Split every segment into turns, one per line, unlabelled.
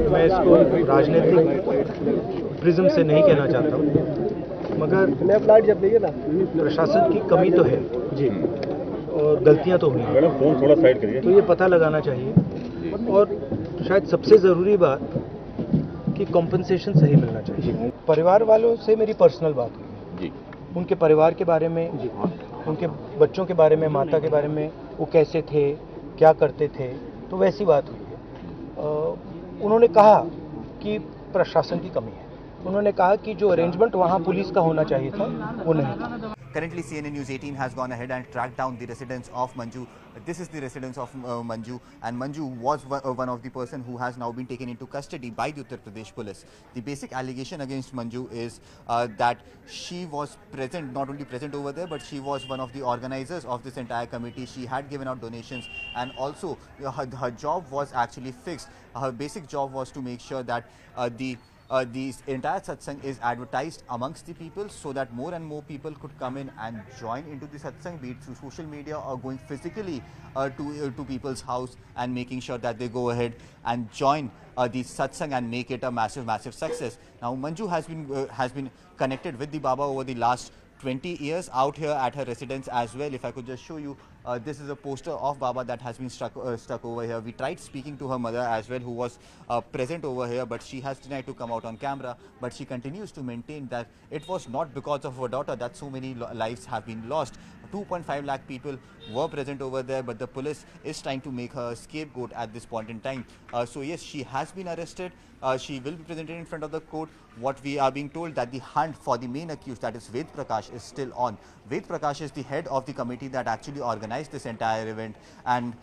मैं इसको राजनीतिक प्रिज्म से नहीं कहना चाहता हूँ, मगर प्रशासन की कमी तो है जी, और गलतियाँ तो हुई हैं,
फोन थोड़ा साइड करिए,
तो ये पता लगाना चाहिए। और शायद सबसे ज़रूरी बात कि कॉम्पनसेशन सही मिलना चाहिए। परिवार वालों से मेरी पर्सनल बात हुई जी, उनके परिवार के बारे में जी, उनके बच्चों के बारे में, माता के बारे में, वो कैसे थे, क्या करते थे, तो वैसी बात हुई है। उन्होंने कहा कि प्रशासन की कमी है, उन्होंने कहा कि जो अरेंजमेंट वहाँ पुलिस का होना चाहिए था वो नहीं था।
Currently, CNN News 18 has gone ahead and tracked down the residence of Manju. This is the residence of Manju, and Manju was one of the person who has now been taken into custody by the Uttar Pradesh police. The basic allegation against Manju is that she was present, not only present over there, but she was one of the organizers of this entire committee. She had given out donations, and also her job was actually fixed. Her basic job was to make sure that the entire satsang is advertised amongst the people, so that more and more people could come in and join into the satsang, be it through social media or going physically to people's house and making sure that they go ahead and join the satsang and make it a massive success. Now Manju has been connected with the Baba over the last 20 years out here at her residence as well. If I could just show you, this is a poster of Baba that has been stuck over here. We tried speaking to her mother as well, who was present over here, but she has denied to come out on camera. But she continues to maintain that it was not because of her daughter that so many lives have been lost. 2.5 lakh people were present over there, but the police is trying to make her a scapegoat at this point in time. So yes, she has been arrested. She will be presented in front of the court. What we are being told that the hunt for the main accused, that is Ved Prakash, is still on. Ved Prakash is the head of the committee that actually organized this entire event, and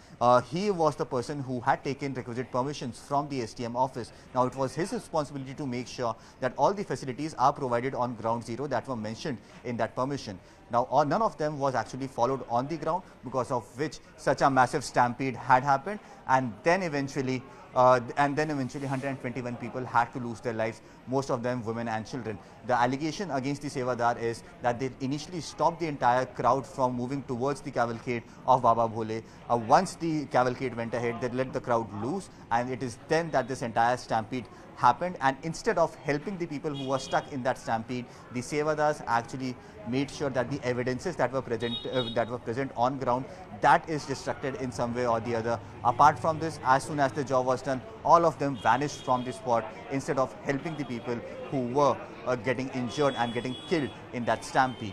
he was the person who had taken requisite permissions from the STM office. Now it was his responsibility to make sure that all the facilities are provided on ground zero that were mentioned in that permission. Now none of them was actually followed on the ground, because of which such a massive stampede had happened, and then eventually 121 people had to lose their lives, most of them women and children. The allegation against the Sevadar is that they initially stopped the entire crowd from moving towards the cavalcade of Baba Bhole. Once the cavalcade went ahead, they let the crowd loose, and it is then that this entire stampede happened. And instead of helping the people who were stuck in that stampede, the Sevadars actually made sure that the evidences that were present on ground, that is destructed in some way or the other. Apart from this, as soon as the job was done, all of them vanished from the spot instead of helping the people who were getting injured and getting killed in that stampede.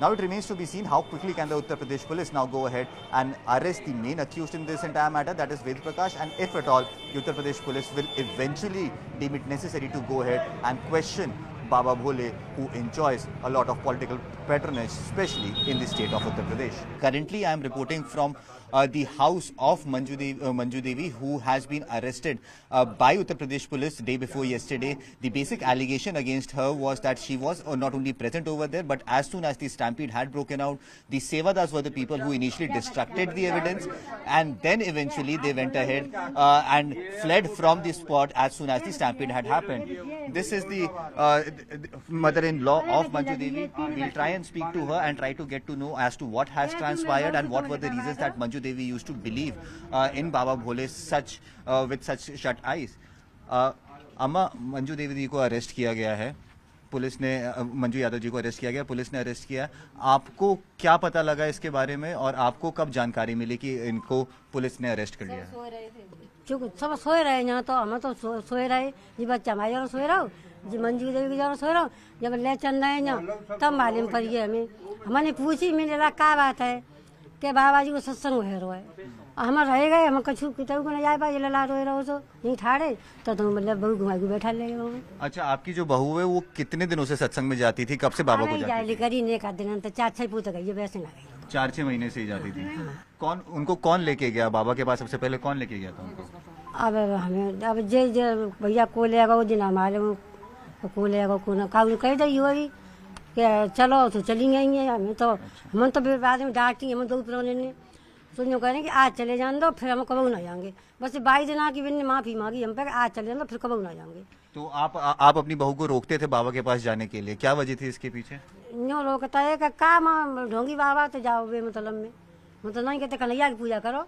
Now it remains to be seen how quickly can the Uttar Pradesh police now go ahead and arrest the main accused in this entire matter, that is Ved Prakash, and if at all, the Uttar Pradesh police will eventually deem it necessary to go ahead and question Baba Bhole, who enjoys a lot of political patronage, especially in the state of Uttar Pradesh. Currently, I am reporting from the house of Manju Devi, who has been arrested by Uttar Pradesh police day before yesterday. The basic allegation against her was that she was not only present over there, but as soon as the stampede had broken out, the Sevadars were the people who initially destructed the evidence, and then eventually they went ahead and fled from the spot as soon as the stampede had happened. This is the mother-in-law of Manju Devi. We'll try and speak to her and try to get to know as to what has transpired and what were the reasons that Manju Devi used to believe in Baba Bhole with such shut eyes. अम्मा, मंजू देवी जी को arrest किया गया है, police ने मंजू यादव जी को arrest किया गया, police ने अरेस्ट किया। आपको क्या पता लगा इसके बारे में, और आपको कब जानकारी मिली कि इनको पुलिस ने अरेस्ट कर लिया है?
सब सोए रहे यहाँ, तो हम तो सोए रहे जी, बच्चा हमारे जरा सोए रहो जी, मंजू देवी की जरा सोए रहो। जब ले चल रहे यहाँ तब मालूम पड़ी है हमें। हमने पूछी, मैंने कहा क्या बात है कि बाबा जी को सत्संग हो रहा है। हम रह गए, हम कछु कितने को न जाए पाए, लला रोए रहो सो नहीं ठाड़े तो मतलब बहू घुमा के बैठा ले गए।
अच्छा, आपकी जो बहू है वो कितने दिनों से सत्संग में जाती थी, कब से बाबा को जाती थी?
करी नहीं का दिन तो 4-6 पूत गई, वैसे ना गई,
4-6 महीने से ही जाती थी। उनको कौन लेके गया बाबा के पास? सबसे पहले कौन लेके गया था उनको?
अब हमें अब जे भैया को लेगा वो दिन हमारे को लेगा को ना कह दी हुई कि चलो तो चली गई है। हमें तो बाद में डांटी, हम दो पुराने ने सुनियो कह रहे कि आज चले जान दो, फिर हम कबू ना जाएंगे। बस 22 दिन की बिन ने माफ़ी मांगी हम पे, आज चले जान दो, फिर कबू ना जाएंगे।
तो आप अपनी बहू को रोकते थे बाबा के पास जाने के लिए, क्या वजह थी इसके पीछे?
यूँ रोकता है कि का माँ ढोंगी बाबा तो जाओ बे, मतलब में मतलब नहीं कहते कन्हैया की पूजा करो,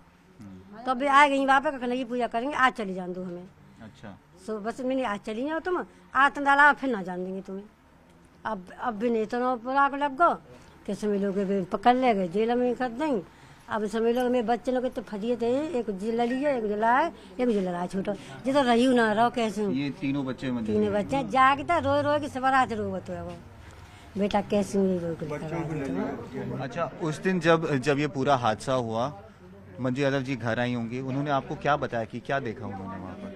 तो अभी आ गई वहाँ पे कन्हैया की पूजा करेंगे, आज चले जान दो हमें।
अच्छा,
बस मैंने आज चली जाओ तुम आतंक डाला फिर ना जान देंगे तुम्हें। अब भी नहीं तो पूरा लग गो कि समझ लो कि पकड़ ले गए जेल में कर देंगे। अब समझ लो मेरे बच्चे लोग तो फजिए थे, एक जिला लिया, एक जिला है, एक जिला रहा छोटा जी तो रही ना रहो कैसे।
ये तीनों बच्चे
तीनों बच्चे जागता रोए रोए कि सबरात रो तो है वो बेटा कैसे रो।
अच्छा, उस दिन जब ये पूरा हादसा हुआ मंजू यादव जी घर आई होंगी, उन्होंने आपको क्या बताया कि क्या देखा उन्होंने वहाँ पर?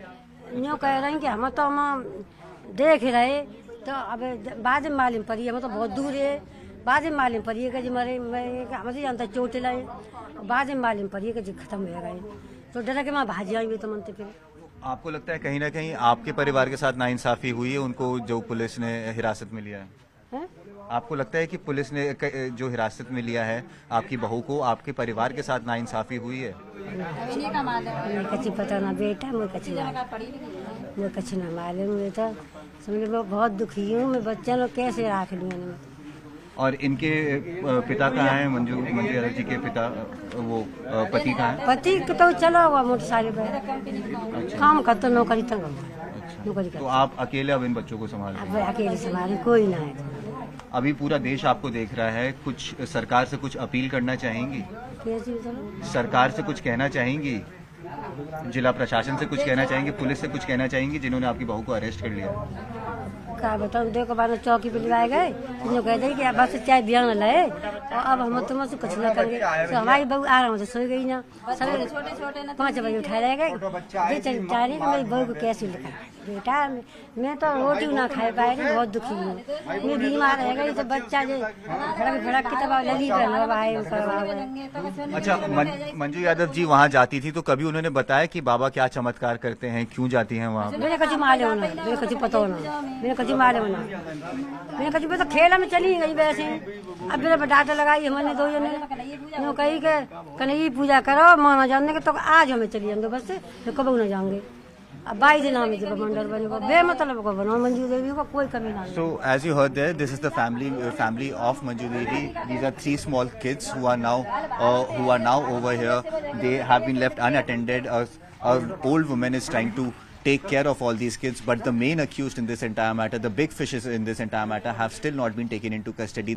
यूँ कह रहे हैं कि हम तो हम देख रहे तो अब बाद में मालूम पड़ी, हम तो बहुत दूर है, बाद में मालूम पड़ी है कि जी मरे हम तो जानता चोट लाए, बाद में मालूम पड़ी है कि जी खत्म हो गए तो डर के वहाँ भाजी आएंगे तो मनते फिर।
आपको लगता है कहीं ना कहीं आपके परिवार के साथ नाइंसाफी हुई है उनको जो पुलिस ने हिरासत में लिया है? आपको लगता है कि पुलिस ने जो हिरासत में लिया है आपकी बहू को, आपके परिवार के साथ नाइंसाफी हुई है?
कच्ची पता ना बेटा, मैं कच्ची ना मालूम बेटा, समझ लो बहुत दुखी हूँ मैं, बच्चे लोग कैसे राख लूँ।
और इनके पिता कहाँ हैं? मंजू यादव जी के पिता वो पति कहाँ है?
पति तो चला हुआ मोटरसाइकिल पे काम करते नौकरी तक नौकरी
तो आप अकेले अब इन बच्चों को संभाल रहे हैं?
अकेले संभाले कोई ना है।
अभी पूरा देश आपको देख रहा है, कुछ सरकार से कुछ अपील करना चाहेंगी? सरकार से कुछ कहना चाहेंगी? जिला प्रशासन से कुछ कहना चाहेंगी? पुलिस से कुछ कहना चाहेंगी जिन्होंने आपकी बहू को अरेस्ट कर लिया?
क्या बताऊँ, देखो बार चौकी पे लगाए गए, कह दे कि बस चाय बिया न लाए और अब हम तुमसे कुछ न करेंगे। तो हमारी बहू आराम से सो गई ना, सवेरे 5 बजे उठा रह गए, चाह रही मेरी बहू को कैसे लिखा बेटा, मैं तो रोटी ना खाए पाए रही, बहुत दुखी हूँ, मैं बीमार रह गई तो बच्चा जो भड़क की तबाह लगी कर।
अच्छा, मंजू यादव जी वहाँ जाती थी तो कभी उन्होंने बताया कि बाबा क्या चमत्कार करते हैं, क्यों जाती हैं वहाँ?
मेरे कच्ची माले होना, मेरे कच्ची पता होना, मेरे कच्ची माले होना, मेरे कच्ची तो खेला में चली गई वैसे। अब मेरे पर डाटा लगाई हमने दो जने कही के कन्हैया पूजा करो माना जानने के, तो आज हमें चली जाएंगे बस तो कब न जाएंगे। अब 22 दिन में जब मंडल बनेगा बेमतलब को बनाओ मंजू देवी को कोई कमी ना।
So as you heard there, this is the family of Manju Devi. These are 3 small kids who are now over here. They have been left unattended. A old woman is trying to take care of all these kids, but the main accused in this entire matter, the big fishes in this entire matter, have still not been taken into custody.